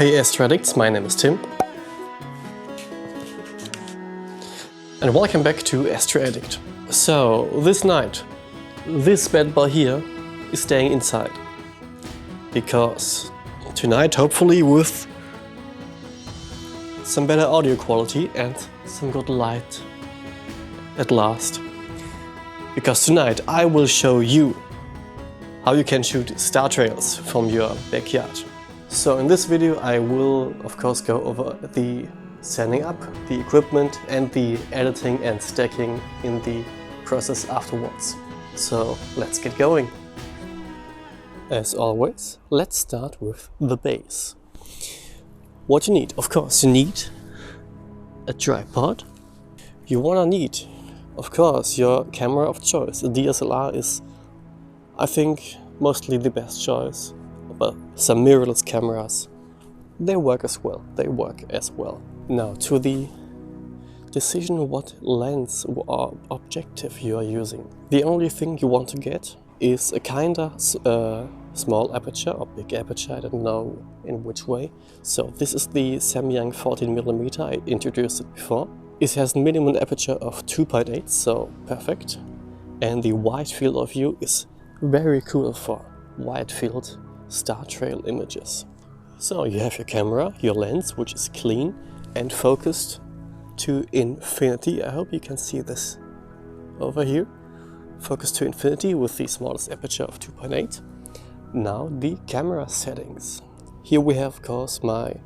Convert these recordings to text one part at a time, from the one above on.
Hey AstroAddicts, my name is Tim. And welcome back to AstroAddict. So, this night, this bad boy here is staying inside. Because tonight, hopefully with some better audio quality and some good light at last. Because tonight I will show you how you can shoot star trails from your backyard. So in this video I will of course go over the setting up, the equipment and the editing and stacking in the process afterwards. So let's get going. As always, let's start with the base. What you need, of course, you need a tripod. You wanna need, of course, your camera of choice. A DSLR is, I think, mostly the best choice. But some mirrorless cameras, they work as well. Now to the decision what lens or objective you are using. The only thing you want to get is a kinda small aperture or big aperture, I don't know in which way. So this is the Samyang 14mm, I introduced it before. It has a minimum aperture of 2.8, so perfect. And the wide field of view is very cool for wide field star trail images. So you have your camera, your lens, which is clean and focused to infinity. I hope you can see this over here. Focused to infinity with the smallest aperture of 2.8. Now the camera settings. Here we have of course my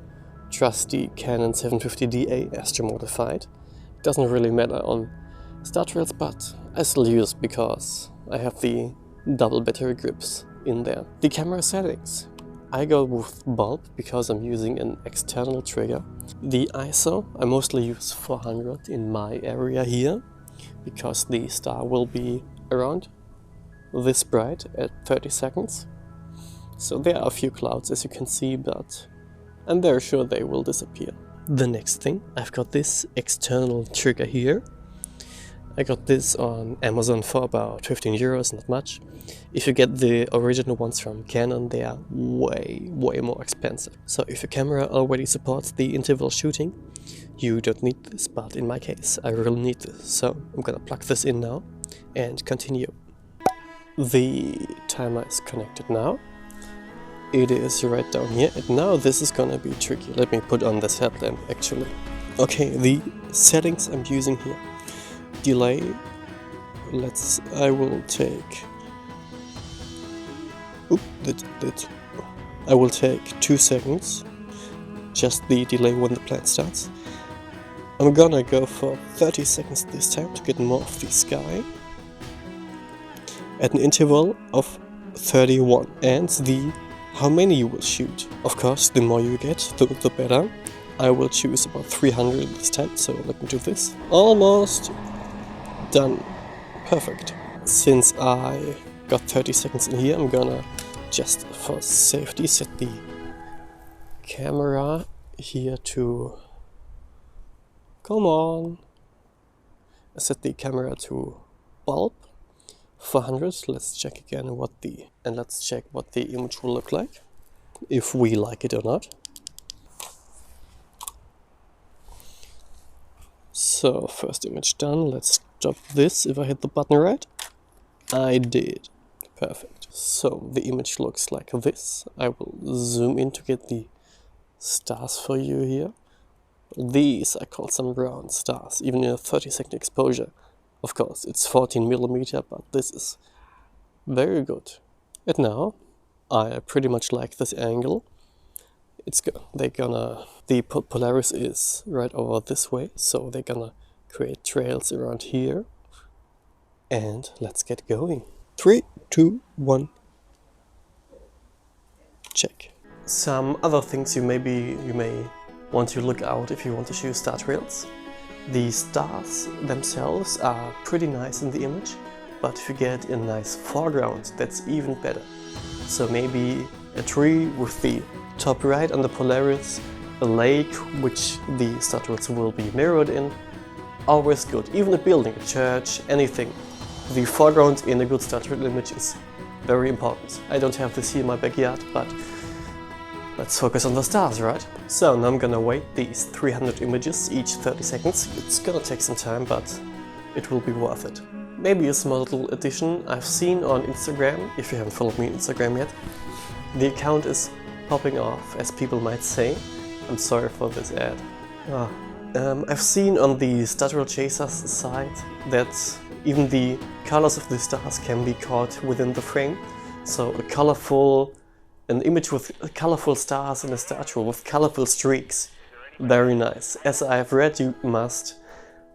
trusty Canon 750DA Astro modified. It doesn't really matter on star trails, but I still use it because I have the double battery grips in there. The camera settings. I go with bulb because I'm using an external trigger. The ISO, I mostly use 400 in my area here because the star will be around this bright at 30 seconds. So there are a few clouds as you can see, but I'm very sure they will disappear. The next thing, I've got this external trigger here. I got this on Amazon for about 15 euros, not much. If you get the original ones from Canon, they are way more expensive. So if your camera already supports the interval shooting, you don't need this, but in my case, I really need this. So I'm gonna plug this in now and continue. The timer is connected now. It is right down here, and now this is gonna be tricky. Let me put on this headlamp actually. Okay, the settings I'm using here. Delay, I will take, I will take 2 seconds, just the delay when the plant starts. I'm gonna go for 30 seconds this time to get more of the sky, at an interval of 31, and how many you will shoot. Of course, the more you get, the better. I will choose about 300 this time, so let me do this. Almost done. Perfect. Since I got 30 seconds in here, I'm gonna just for safety set the camera here to, come on, I set the camera to bulb 400. Let's check again let's check what the image will look like, if we like it or not. So first image done. Let's stop this if I hit the button right. I did. Perfect. So the image looks like this. I will zoom in to get the stars for you here. These I call some round stars, even in a 30-second exposure. Of course, it's 14mm, but this is very good. And now, I pretty much like this angle. The Polaris is right over this way, so they're gonna create trails around here. And let's get going. 3, 2, 1. Check. Some other things you may want to look out if you want to shoot star trails. The stars themselves are pretty nice in the image, but if you get a nice foreground, that's even better. So maybe a tree with the top right on the Polaris, a lake which the star trails will be mirrored in. Always good. Even a building, a church, anything. The foreground in a good star trail image is very important. I don't have this here in my backyard, but let's focus on the stars, right? So now I'm gonna wait these 300 images each 30 seconds. It's gonna take some time, but it will be worth it. Maybe a small little addition I've seen on Instagram, if you haven't followed me on Instagram yet. The account is popping off, as people might say. I'm sorry for this ad. I've seen on the Startrail Chasers site that even the colors of the stars can be caught within the frame. So an image with colorful stars in a star trail with colorful streaks. Very nice. As I've read, you must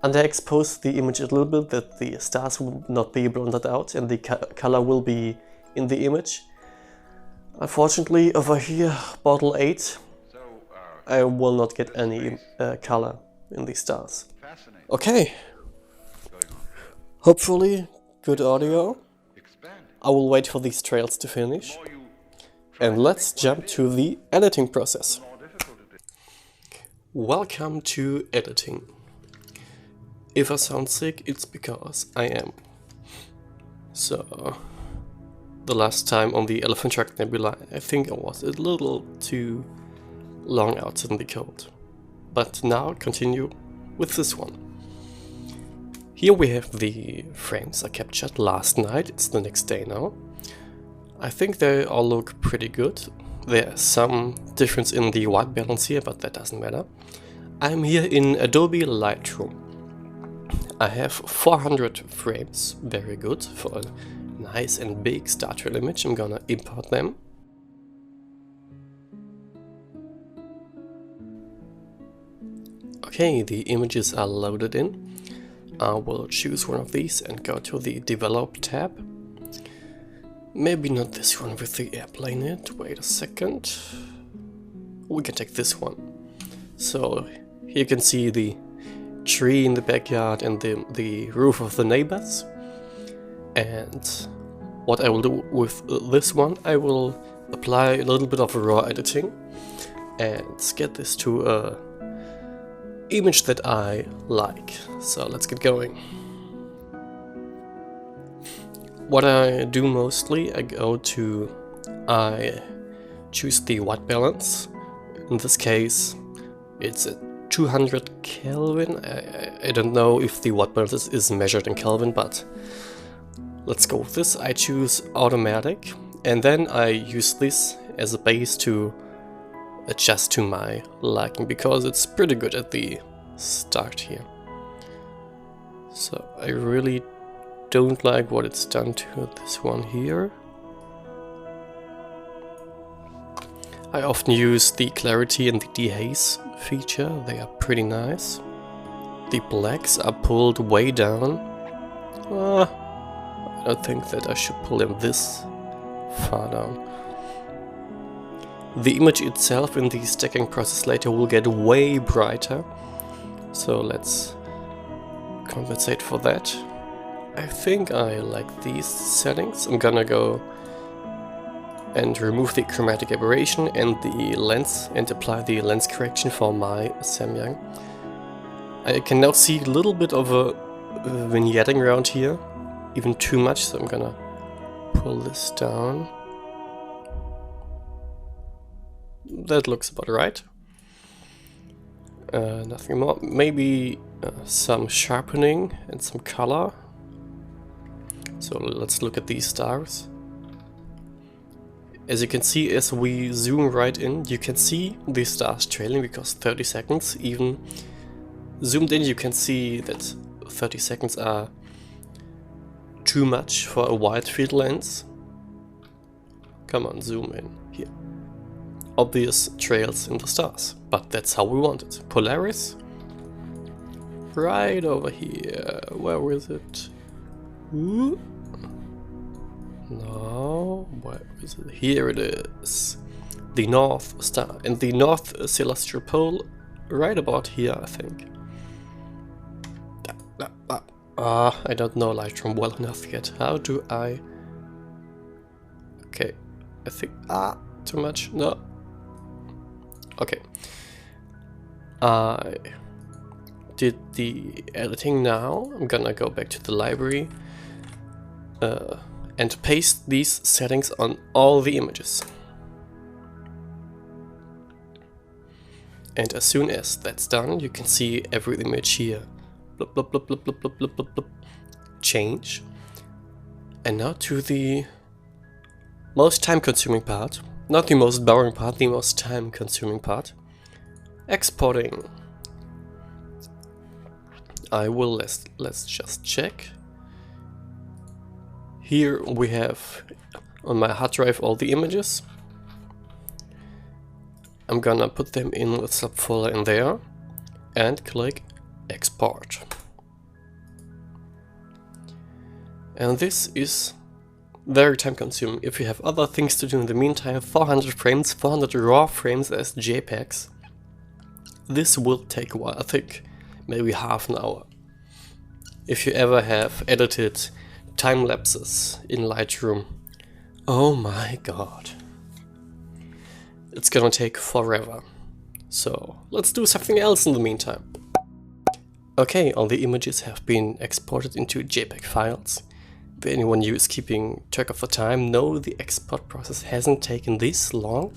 underexpose the image a little bit, that the stars will not be blended out and the color will be in the image. Unfortunately, over here, bottle 8, I will not get any color in the stars. Okay. Hopefully, good audio. I will wait for these trails to finish. And let's jump to the editing process. Welcome to editing. If I sound sick, it's because I am. So, the last time on the Elephant Trunk Nebula, I think I was a little too long out in the cold. But now continue with this one. Here we have the frames I captured last night. It's the next day now. I think they all look pretty good. There's some difference in the white balance here, but that doesn't matter. I'm here in Adobe Lightroom. I have 400 frames, very good, for a nice and big star trail image. I'm gonna import them. Okay, the images are loaded in. I will choose one of these and go to the Develop tab. Maybe not this one with the airplane in it. Wait a second. We can take this one. So here you can see the tree in the backyard and the roof of the neighbors. And what I will do with this one, I will apply a little bit of raw editing and get this to a image that I like. So let's get going. What I do mostly, I choose the white balance. In this case, it's at 200 Kelvin. I don't know if the white balance is measured in Kelvin, but let's go with this. I choose automatic, and then I use this as a base to adjust to my liking, because it's pretty good at the start here. So I really don't like what it's done to this one here. I often use the clarity and the dehaze feature. They are pretty nice. The blacks are pulled way down. I don't think that I should pull them this far down. The image itself in the stacking process later will get way brighter. So let's compensate for that. I think I like these settings. I'm gonna go and remove the chromatic aberration and the lens and apply the lens correction for my Samyang. I can now see a little bit of a vignetting around here, even too much, so I'm gonna pull this down. That looks about right. Nothing more. Maybe some sharpening and some color. So let's look at these stars. As you can see, as we zoom right in, you can see the stars trailing, because 30 seconds, even zoomed in, you can see that 30 seconds are too much for a wide field lens. Come on, zoom in here. Obvious trails in the stars, but that's how we want it. Polaris, right over here. Where is it? Ooh. No, where is it? Here it is. The North Star, and the North Celestial Pole right about here, I think. I don't know Lightroom well enough yet. How do I... Okay, I think... too much? No. Okay. I did the editing now. I'm gonna go back to the library and paste these settings on all the images. And as soon as that's done, you can see every image here. Blub, blub, blub, blub, blub, blub, blub, blub, blub. Change. And now to the most time-consuming part. Not the most boring part, the most time-consuming part. Exporting. I will, let's just check. Here we have on my hard drive all the images. I'm gonna put them in a subfolder in there and click export. And this is very time consuming. If you have other things to do in the meantime, 400 frames, 400 raw frames as JPEGs. This will take a while, I think maybe half an hour. If you ever have edited time lapses in Lightroom, oh my god. It's gonna take forever. So let's do something else in the meantime. Okay, all the images have been exported into JPEG files. If anyone of you is keeping track of the time, no, the export process hasn't taken this long.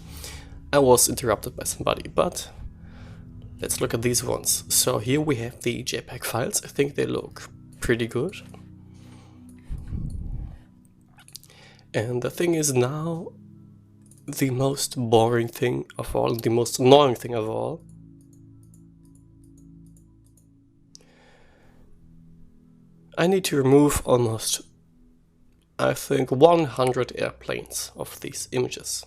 I was interrupted by somebody, but let's look at these ones. So here we have the JPEG files. I think they look pretty good. And the thing is now, the most boring thing of all, the most annoying thing of all. I need to remove almost, I think, 100 airplanes of these images.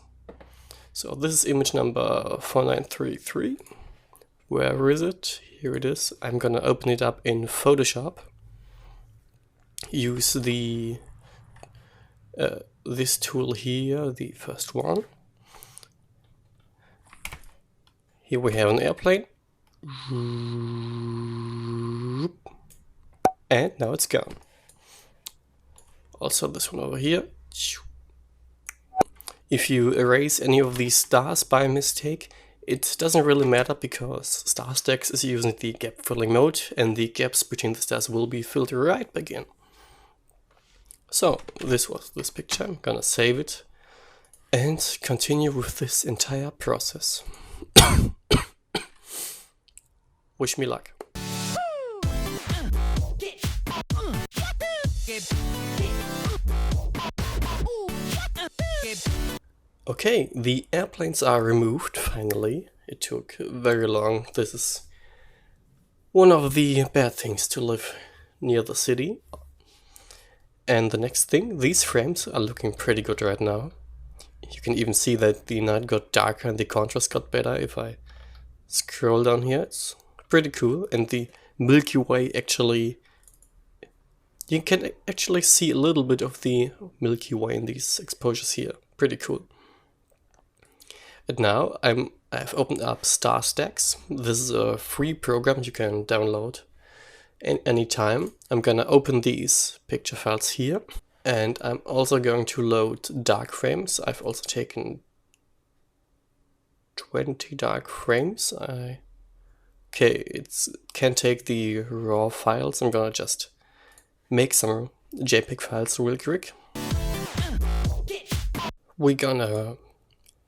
So this is image number 4933. Where is it? Here it is. I'm gonna open it up in Photoshop. Use the this tool here, the first one. Here we have an airplane. And now it's gone. Also this one over here. If you erase any of these stars by mistake, it doesn't really matter because StarStax is using the gap filling mode and the gaps between the stars will be filled right back in. So this was this picture. I'm gonna save it and continue with this entire process. Wish me luck. Okay, the airplanes are removed finally. It took very long. This is one of the bad things to live near the city. And the next thing, these frames are looking pretty good right now. You can even see that the night got darker and the contrast got better. If I scroll down here, it's pretty cool. And the Milky Way actually, you can actually see a little bit of the Milky Way in these exposures here. Pretty cool. And now I've opened up StarStax. This is a free program you can download anytime. I'm gonna open these picture files here, and I'm also going to load dark frames. I've also taken 20 dark frames. Okay, it can take the raw files. I'm gonna just make some JPEG files real quick. We're gonna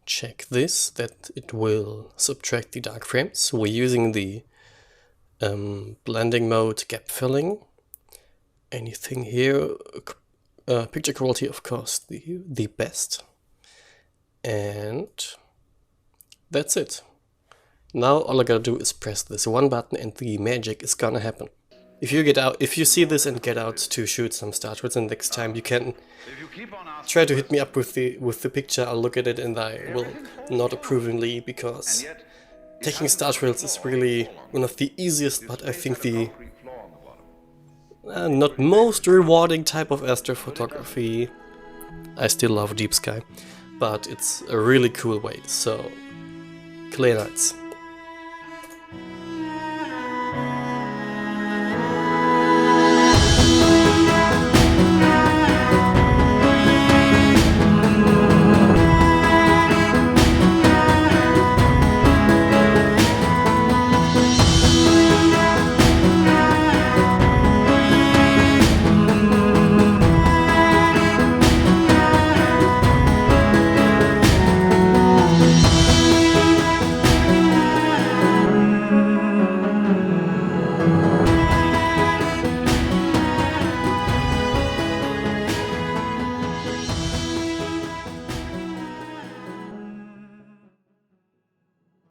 check this, that it will subtract the dark frames. We're using the blending mode, gap filling. Anything here, picture quality of course the best. And that's it. Now all I gotta do is press this one button and the magic is gonna happen. If you see this and get out to shoot some startrails, and next time you can try to hit me up with the picture. I'll look at it and I will nod approvingly, because taking startrails is really one of the easiest, but I think the not most rewarding type of astrophotography. I still love deep sky, but it's a really cool way. So clear nights.